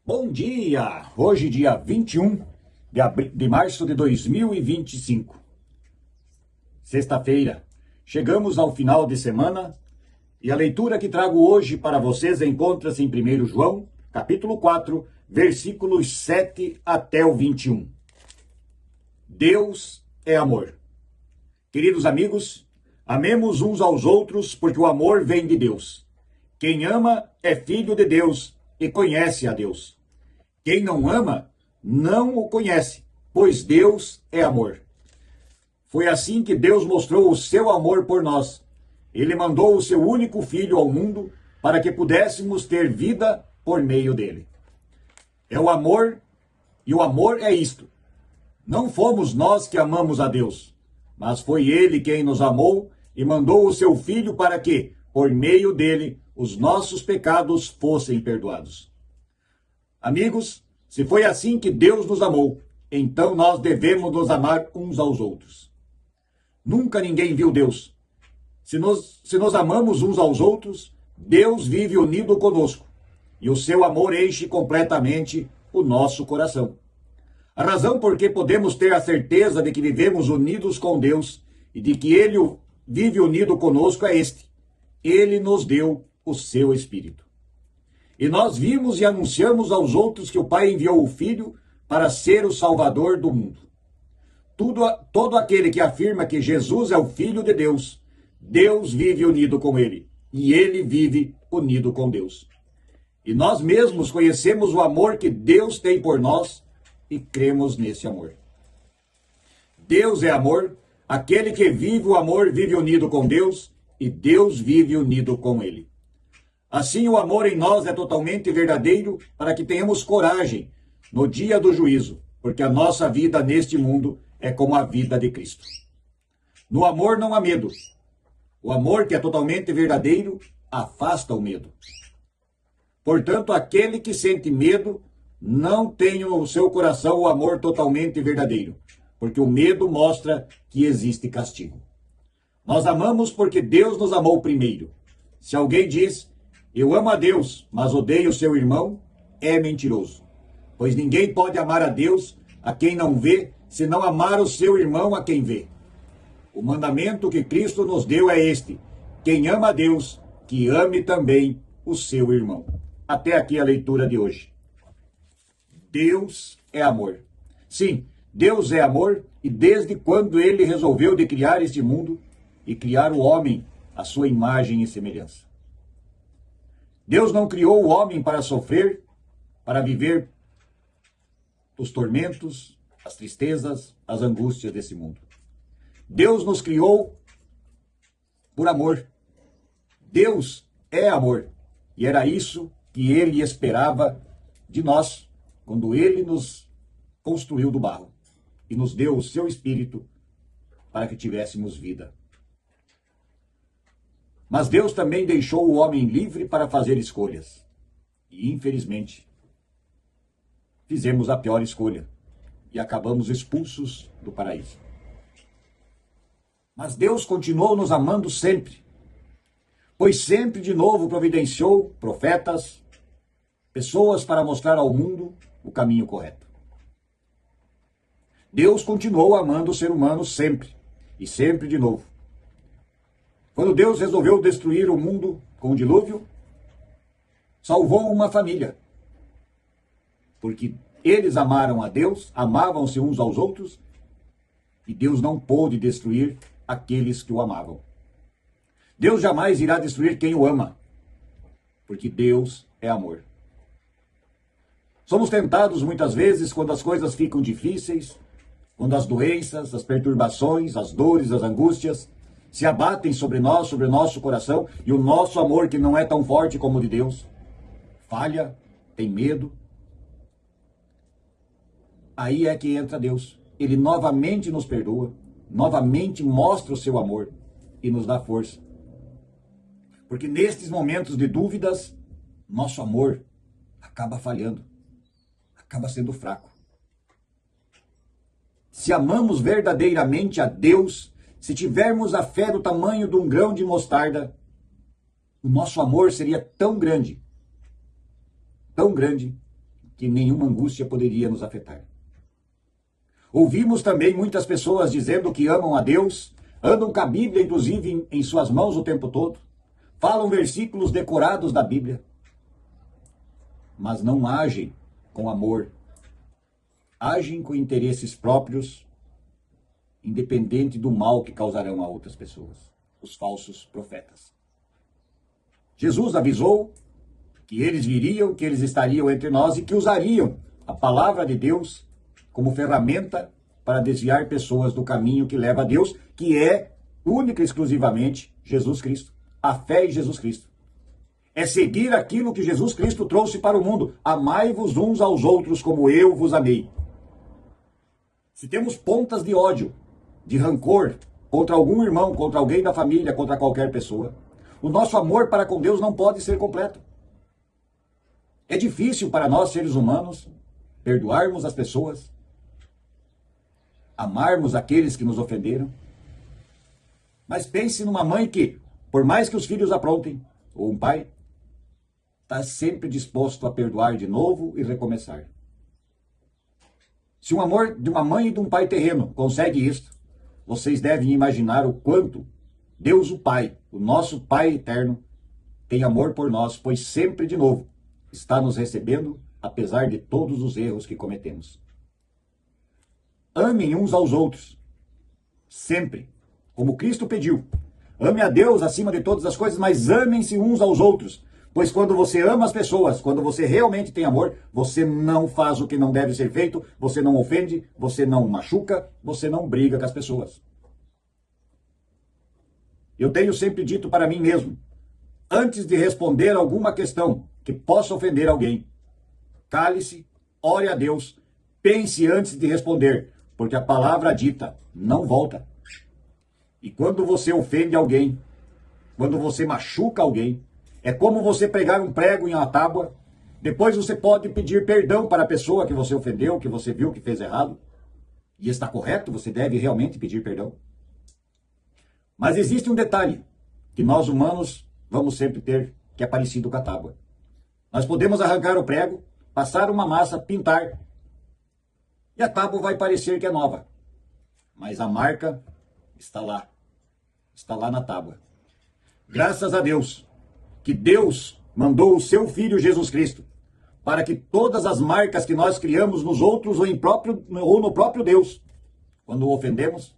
Bom dia! Hoje, dia 21 de março de 2025. Sexta-feira. Chegamos ao final de semana e a leitura que trago hoje para vocês encontra-se em 1 João, capítulo 4, versículos 7 até o 21. Deus é amor. Queridos amigos, amemos uns aos outros porque o amor vem de Deus. Quem ama é filho de Deus e conhece a Deus. Quem não ama, não o conhece, pois Deus é amor. Foi assim que Deus mostrou o seu amor por nós. Ele mandou o seu único filho ao mundo para que pudéssemos ter vida por meio dele. É o amor, e o amor é isto. Não fomos nós que amamos a Deus, mas foi ele quem nos amou e mandou o seu filho para que, por meio dele, os nossos pecados fossem perdoados. Amigos, se foi assim que Deus nos amou, então nós devemos nos amar uns aos outros. Nunca ninguém viu Deus. Se nos amamos uns aos outros, Deus vive unido conosco, e o seu amor enche completamente o nosso coração. A razão por que podemos ter a certeza de que vivemos unidos com Deus e de que Ele vive unido conosco é este: Ele nos deu o seu Espírito. E nós vimos e anunciamos aos outros que o Pai enviou o Filho para ser o Salvador do mundo. Todo aquele que afirma que Jesus é o Filho de Deus, Deus vive unido com ele, e ele vive unido com Deus. E nós mesmos conhecemos o amor que Deus tem por nós e cremos nesse amor. Deus é amor, aquele que vive o amor vive unido com Deus, e Deus vive unido com ele. Assim, o amor em nós é totalmente verdadeiro para que tenhamos coragem no dia do juízo, porque a nossa vida neste mundo é como a vida de Cristo. No amor não há medo. O amor que é totalmente verdadeiro afasta o medo. Portanto, aquele que sente medo não tem no seu coração o amor totalmente verdadeiro, porque o medo mostra que existe castigo. Nós amamos porque Deus nos amou primeiro. Se alguém diz: eu amo a Deus, mas odeio o seu irmão, é mentiroso. Pois ninguém pode amar a Deus a quem não vê, se não amar o seu irmão a quem vê. O mandamento que Cristo nos deu é este: quem ama a Deus, que ame também o seu irmão. Até aqui a leitura de hoje. Deus é amor. Sim, Deus é amor, e desde quando ele resolveu de criar este mundo e criar o homem à sua imagem e semelhança. Deus não criou o homem para sofrer, para viver os tormentos, as tristezas, as angústias desse mundo. Deus nos criou por amor. Deus é amor. E era isso que ele esperava de nós, quando ele nos construiu do barro e nos deu o seu Espírito para que tivéssemos vida. Mas Deus também deixou o homem livre para fazer escolhas. E, infelizmente, fizemos a pior escolha e acabamos expulsos do paraíso. Mas Deus continuou nos amando sempre, pois sempre de novo providenciou profetas, pessoas para mostrar ao mundo o caminho correto. Deus continuou amando o ser humano sempre, e sempre de novo. Quando Deus resolveu destruir o mundo com o dilúvio, salvou uma família. Porque eles amaram a Deus, amavam-se uns aos outros, e Deus não pôde destruir aqueles que o amavam. Deus jamais irá destruir quem o ama, porque Deus é amor. Somos tentados muitas vezes quando as coisas ficam difíceis, quando as doenças, as perturbações, as dores, as angústias se abatem sobre nós, sobre o nosso coração, e o nosso amor, que não é tão forte como o de Deus, falha, tem medo. Aí é que entra Deus. Ele novamente nos perdoa, novamente mostra o seu amor e nos dá força. Porque nestes momentos de dúvidas, nosso amor acaba falhando, acaba sendo fraco. Se amamos verdadeiramente a Deus, se tivermos a fé do tamanho de um grão de mostarda, o nosso amor seria tão grande, que nenhuma angústia poderia nos afetar. Ouvimos também muitas pessoas dizendo que amam a Deus, andam com a Bíblia, inclusive, em suas mãos o tempo todo, falam versículos decorados da Bíblia, mas não agem com amor, agem com interesses próprios, independente do mal que causarão a outras pessoas, os falsos profetas. Jesus avisou que eles viriam, que eles estariam entre nós e que usariam a palavra de Deus como ferramenta para desviar pessoas do caminho que leva a Deus, que é única e exclusivamente Jesus Cristo. A fé em Jesus Cristo. É seguir aquilo que Jesus Cristo trouxe para o mundo. Amai-vos uns aos outros como eu vos amei. Se temos pontas de ódio, de rancor contra algum irmão, contra alguém da família, contra qualquer pessoa, o nosso amor para com Deus não pode ser completo. É difícil para nós, seres humanos, perdoarmos as pessoas, amarmos aqueles que nos ofenderam. Mas pense numa mãe que, por mais que os filhos aprontem, ou um pai, está sempre disposto a perdoar de novo e recomeçar. Se o amor de uma mãe e de um pai terreno consegue isso, vocês devem imaginar o quanto Deus, o Pai, o nosso Pai eterno, tem amor por nós, pois sempre de novo está nos recebendo, apesar de todos os erros que cometemos. Amem uns aos outros, sempre, como Cristo pediu. Ame a Deus acima de todas as coisas, mas amem-se uns aos outros. Pois quando você ama as pessoas, quando você realmente tem amor, você não faz o que não deve ser feito, você não ofende, você não machuca, você não briga com as pessoas. Eu tenho sempre dito para mim mesmo, antes de responder alguma questão que possa ofender alguém, cale-se, ore a Deus, pense antes de responder, porque a palavra dita não volta. E quando você ofende alguém, quando você machuca alguém, é como você pregar um prego em uma tábua, depois você pode pedir perdão para a pessoa que você ofendeu, que você viu que fez errado, e está correto, você deve realmente pedir perdão. Mas existe um detalhe, que nós humanos vamos sempre ter, que é parecido com a tábua. Nós podemos arrancar o prego, passar uma massa, pintar, e a tábua vai parecer que é nova. Mas a marca está lá na tábua. Graças a Deus, que Deus mandou o seu Filho Jesus Cristo, para que todas as marcas que nós criamos nos outros ou no próprio Deus, quando o ofendemos,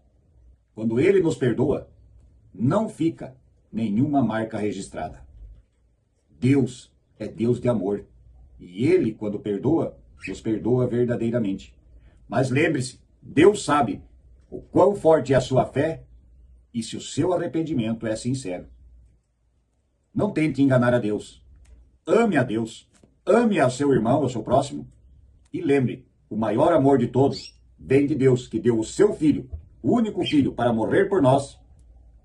quando Ele nos perdoa, não fica nenhuma marca registrada. Deus é Deus de amor, e Ele, quando perdoa, nos perdoa verdadeiramente. Mas lembre-se, Deus sabe o quão forte é a sua fé e se o seu arrependimento é sincero. Não tente enganar a Deus. Ame a Deus. Ame ao seu irmão, ao seu próximo. E lembre, o maior amor de todos vem de Deus, que deu o seu Filho, o único Filho, para morrer por nós,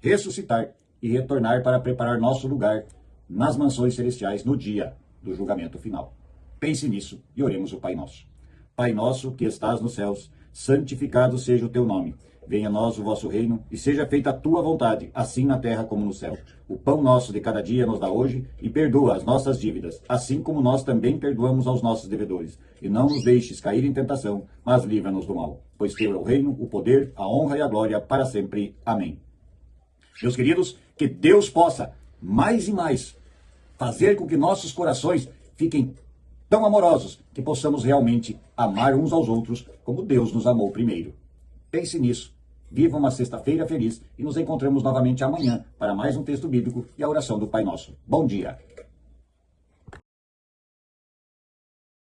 ressuscitar e retornar para preparar nosso lugar nas mansões celestiais no dia do julgamento final. Pense nisso e oremos o Pai Nosso. Pai nosso que estás nos céus, santificado seja o teu nome. Venha a nós o vosso reino, e seja feita a tua vontade, assim na terra como no céu. O pão nosso de cada dia nos dá hoje, e perdoa as nossas dívidas, assim como nós também perdoamos aos nossos devedores. E não nos deixes cair em tentação, mas livra-nos do mal. Pois teu é o reino, o poder, a honra e a glória para sempre. Amém. Meus queridos, que Deus possa, mais e mais, fazer com que nossos corações fiquem tão amorosos, que possamos realmente amar uns aos outros como Deus nos amou primeiro. Pense nisso. Viva uma sexta-feira feliz e nos encontramos novamente amanhã para mais um texto bíblico e a oração do Pai Nosso. Bom dia!